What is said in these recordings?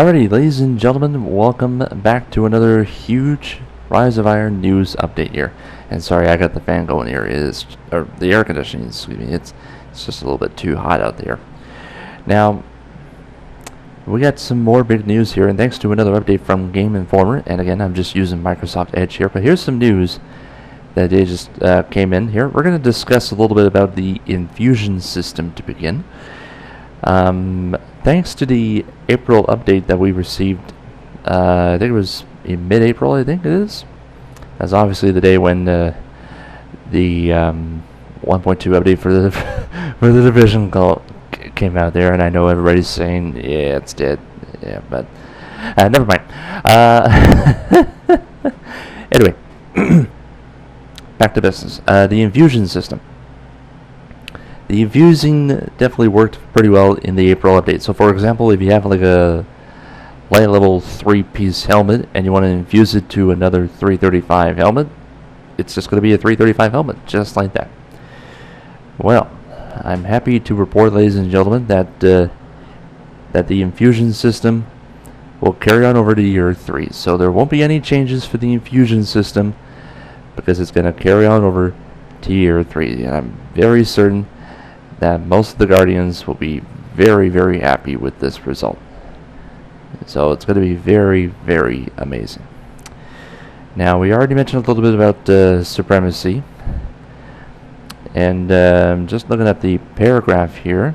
Alrighty, ladies and gentlemen, welcome back to another huge Rise of Iron news update here. And sorry, I got the fan going here. Or the air conditioning, excuse me. It's just a little bit too hot out there. Now, we got some more big news here, and thanks to another update from Game Informer. And again, I'm just using Microsoft Edge here, but here's some news that they just came in here. We're going to discuss a little bit about the Infusion system to begin. Thanks to the April update that we received, I think it was in mid-April, I think it is. That's obviously the day when the 1.2 update for the for the division came out there, and I know everybody's saying, yeah, it's dead. Yeah, but never mind. Anyway, back to business. The Infusion system. The infusing definitely worked pretty well in the April update. So for example, if you have like a light level 3-piece helmet and you want to infuse it to another 335 helmet, it's just going to be a 335 helmet, just like that. Well, I'm happy to report, ladies and gentlemen, that that the infusion system will carry on over to year 3. So there won't be any changes for the infusion system because it's going to carry on over to year 3. And I'm very certain that most of the Guardians will be very, very happy with this result. So it's going to be very, very amazing. Now, we already mentioned a little bit about Supremacy. And just looking at the paragraph here.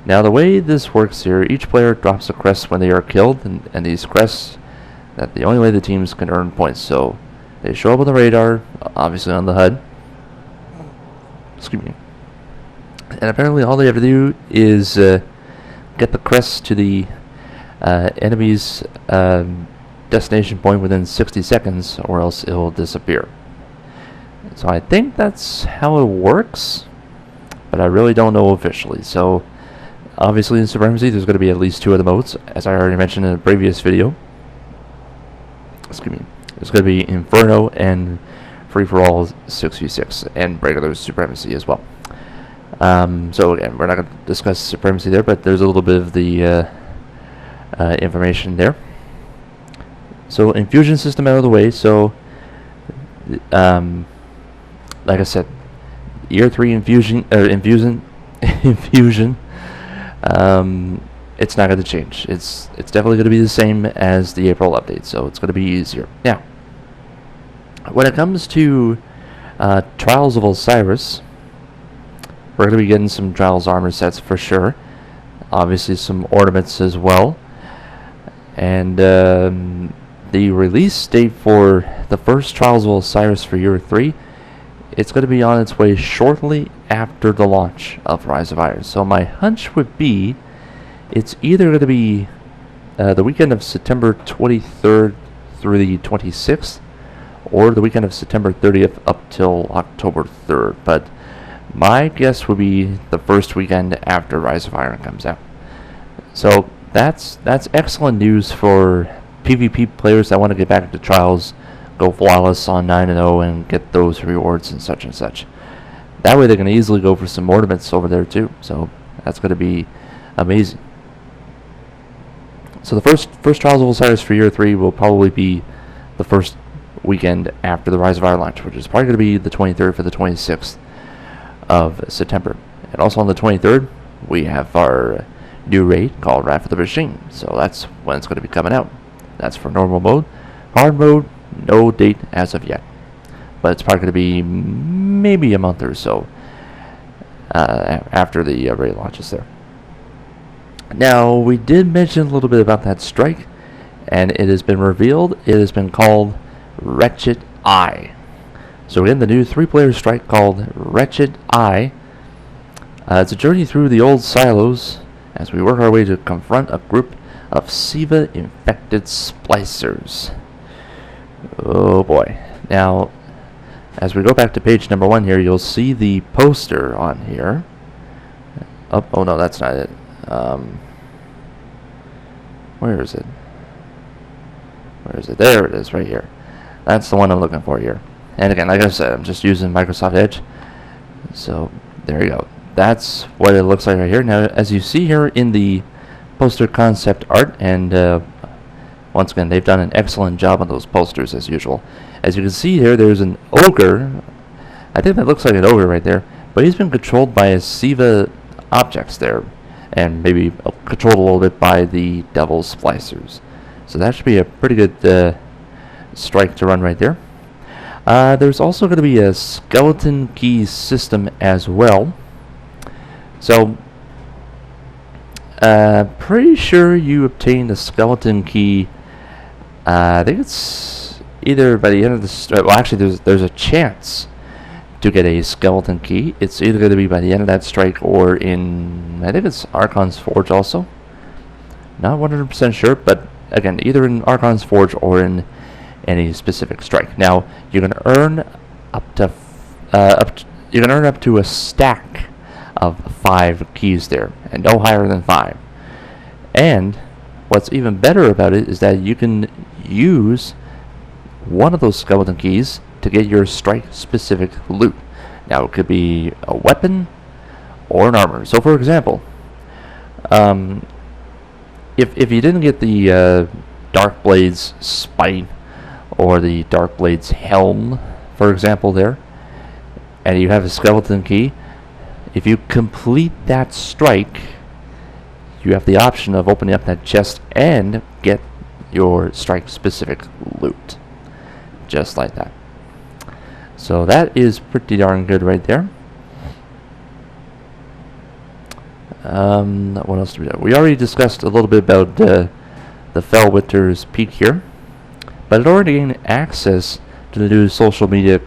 Now, the way this works here, each player drops a crest when they are killed. And these crests, that's the only way the teams can earn points. So they show up on the radar, obviously on the HUD. Excuse me. And apparently all they have to do is get the crest to the enemy's destination point within 60 seconds, or else it will disappear. So I think that's how it works, but I really don't know officially. So obviously in Supremacy there's going to be at least 2 of the modes, as I already mentioned in a previous video. Excuse me. There's going to be Inferno and Free-for-all 6v6 and regular Supremacy as well. So again, we're not going to discuss Supremacy there, but there's a little bit of the information there. So Infusion system out of the way. So like I said, year 3 Infusion, Infusion. It's not going to change. It's definitely going to be the same as the April update. So it's going to be easier. Now, when it comes to Trials of Osiris, we're going to be getting some Trials armor sets for sure. Obviously some ornaments as well. And the release date for the first Trials of Osiris for year 3, it's going to be on its way shortly after the launch of Rise of Iron. So my hunch would be it's either going to be the weekend of September 23rd through the 26th, or the weekend of September 30th up till October 3rd. But my guess would be the first weekend after Rise of Iron comes out. So that's excellent news for PvP players that want to get back into Trials, go flawless on 9-0 and get those rewards and such and such. That way they can easily go for some ornaments over there too. So that's going to be amazing. So the first Trials of Osiris for year 3 will probably be the first weekend after the Rise of Iron launch, which is probably going to be the 23rd for the 26th of September. And also on the 23rd, we have our new raid called Wrath of the Machine. So that's when it's going to be coming out. That's for normal mode. Hard mode, no date as of yet. But it's probably going to be maybe a month or so after the raid launches there. Now, we did mention a little bit about that strike, and it has been revealed. It has been called Wretched Eye. So again, the new 3-player strike called Wretched Eye. It's a journey through the old silos as we work our way to confront a group of SIVA-infected splicers. Oh boy. Now, as we go back to page number 1 here, you'll see the poster on here. Oh no, that's not it. Where is it? Where is it? There it is, right here. That's the one I'm looking for here. And again, like I said, I'm just using Microsoft Edge. So, there you go. That's what it looks like right here. Now, as you see here in the poster concept art, and once again, they've done an excellent job on those posters as usual. As you can see here, there's an ogre. I think that looks like an ogre right there, but he's been controlled by a Siva objects there, and maybe controlled a little bit by the devil splicers. So that should be a pretty good strike to run right there. There's also going to be a skeleton key system as well. So, pretty sure you obtain the skeleton key. I think it's either by the end of the strike. Well, actually, there's a chance to get a skeleton key. It's either going to be by the end of that strike or in, I think it's Archon's Forge also. Not 100% sure, but again, either in Archon's Forge or in any specific strike. Now, you can earn up to a stack of 5 keys there, and no higher than 5. And what's even better about it is that you can use one of those skeleton keys to get your strike-specific loot. Now, it could be a weapon or an armor. So, for example, if you didn't get the Darkblade's Spite or the Darkblade's Helm, for example, there, and you have a skeleton key, if you complete that strike, you have the option of opening up that chest and get your strike-specific loot. Just like that. So that is pretty darn good right there. What else do we do? We already discussed a little bit about the Fellwinter's Peak here, but in order to gain access to the new social media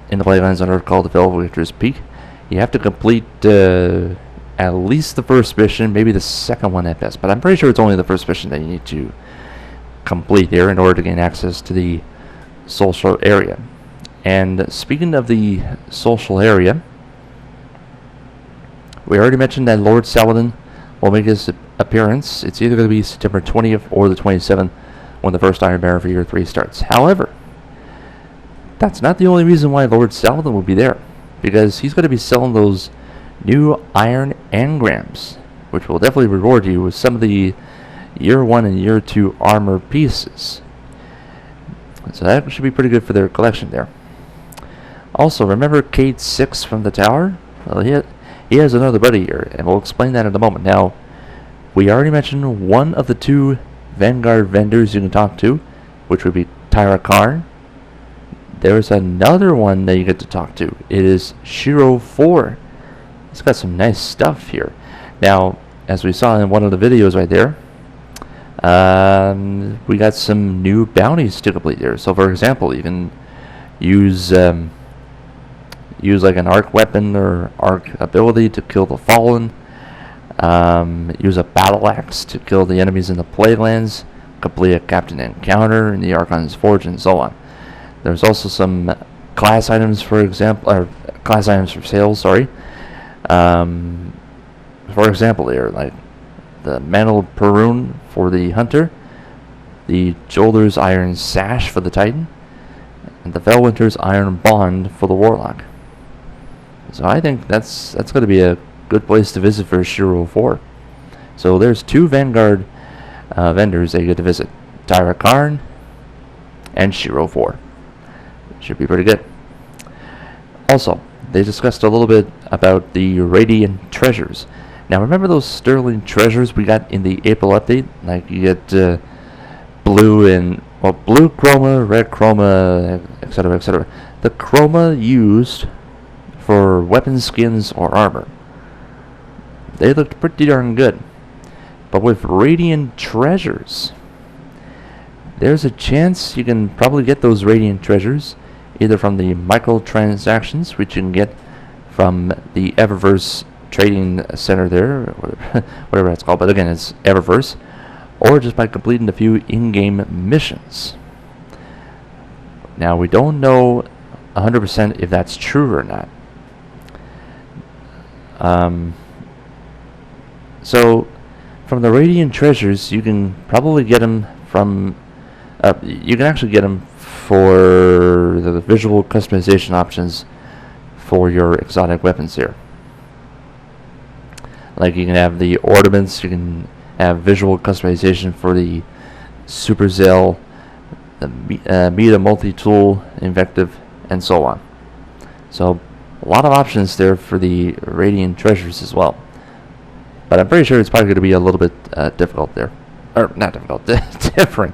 in the Playlands on Earth called the Fellwinter's Peak, you have to complete at least the first mission, maybe the second one at best, but I'm pretty sure it's only the first mission that you need to complete there in order to gain access to the social area. And speaking of the social area, we already mentioned that Lord Saladin will make his appearance. It's either going to be September 20th or the 27th when the first Iron Banner for Year 3 starts. However, that's not the only reason why Lord Saladin will be there, because he's going to be selling those new iron engrams, which will definitely reward you with some of the Year 1 and Year 2 armor pieces. So that should be pretty good for their collection there. Also, remember Cade 6 from the tower? Well, he has another buddy here, and we'll explain that in a moment. Now, we already mentioned one of the 2 Vanguard vendors you can talk to, which would be Tyra Karn. There's another one that you get to talk to. It is Shiro 4. It's got some nice stuff here. Now, as we saw in one of the videos right there, we got some new bounties to complete there. So, for example, you can use like an arc weapon or arc ability to kill the fallen. Use a battle axe to kill the enemies in the Playlands. Complete a captain encounter in the Archon's Forge, and so on. There's also some class items, for example, or class items for sale. Sorry. For example, here, like the Mantle Perun for the Hunter, the Jolder's Iron Sash for the Titan, and the Fellwinter's Iron Bond for the Warlock. So I think that's going to be a good place to visit for Shiro 4. So there's 2 Vanguard vendors that you get to visit: Tyra Karn and Shiro 4. Should be pretty good. Also, they discussed a little bit about the Radiant Treasures. Now, remember those Sterling Treasures we got in the April update? Like, you get blue chroma, red chroma, etc., etc. The chroma used for weapon skins or armor, they looked pretty darn good. But with Radiant Treasures, there's a chance you can probably get those Radiant Treasures either from the microtransactions, which you can get from the Eververse Trading Center there, whatever that's called, but again, it's Eververse, or just by completing a few in-game missions. Now, we don't know 100% if that's true or not. So, from the Radiant Treasures, you can probably get them from... you can actually get them for the visual customization options for your exotic weapons here. Like you can have the ornaments, you can have visual customization for the Super Zeal, the Meta Multi-Tool, Invective, and so on. So a lot of options there for the Radiant Treasures as well. But I'm pretty sure it's probably going to be a little bit difficult there. Or, not difficult, different.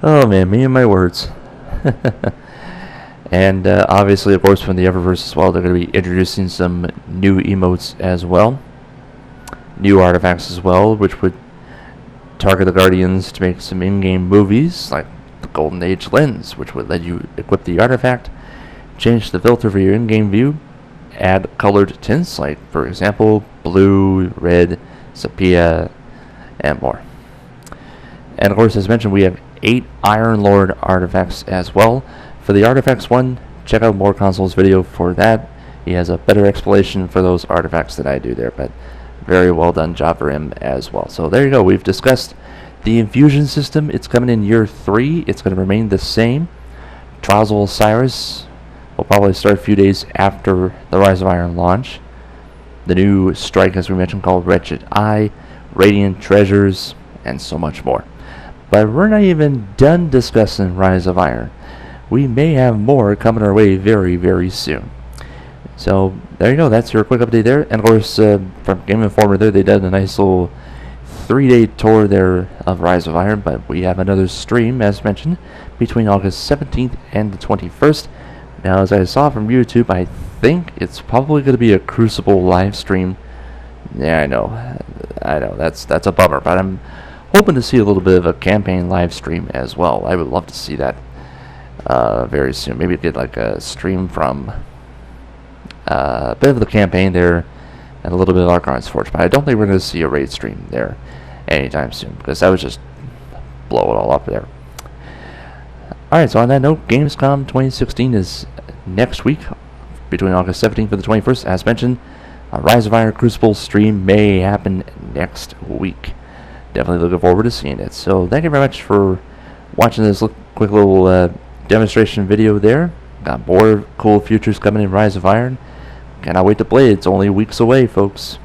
Oh man, me and my words. And obviously, of course, from the Eververse as well, they're going to be introducing some new emotes as well. New artifacts as well, which would target the Guardians to make some in-game movies, like the Golden Age Lens, which would let you equip the artifact, change the filter for your in-game view, add colored tints, like, for example, blue, red, sepia, and more. And of course, as mentioned, we have 8 Iron Lord artifacts as well. For the artifacts one, check out More Console's video for that. He has a better explanation for those artifacts than I do there, but very well done job for him as well. So there you go. We've discussed the Infusion system. It's coming in year 3. It's going to remain the same. Trials of Osiris will probably start a few days after the Rise of Iron launch. The new strike, as we mentioned, called Wretched, Radiant Treasures, and so much more. But we're not even done discussing Rise of Iron. We may have more coming our way very, very soon. So there you go. That's your quick update there. And of course, from Game Informer there, they did a nice little 3-day tour there of Rise of Iron. But we have another stream, as mentioned, between August 17th and the 21st. Now, as I saw from YouTube, I think it's probably going to be a Crucible live stream. Yeah, I know. That's a bummer, but I'm hoping to see a little bit of a campaign live stream as well. I would love to see that very soon. Maybe get like a stream from a bit of the campaign there and a little bit of Archon's Forge. But I don't think we're going to see a raid stream there anytime soon, because that would just blow it all up there. Alright, so on that note, Gamescom 2016 is next week, between August 17th and the 21st. As mentioned, a Rise of Iron Crucible stream may happen next week. Definitely looking forward to seeing it. So thank you very much for watching this quick little demonstration video there. Got more cool futures coming in Rise of Iron. Cannot wait to play. It's only weeks away, folks.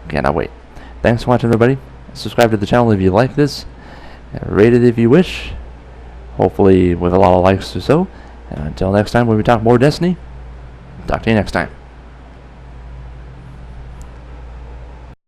Cannot wait. Thanks for watching, everybody. Subscribe to the channel if you like this. Rate it if you wish. Hopefully with a lot of likes or so. And until next time when we talk more Destiny, talk to you next time.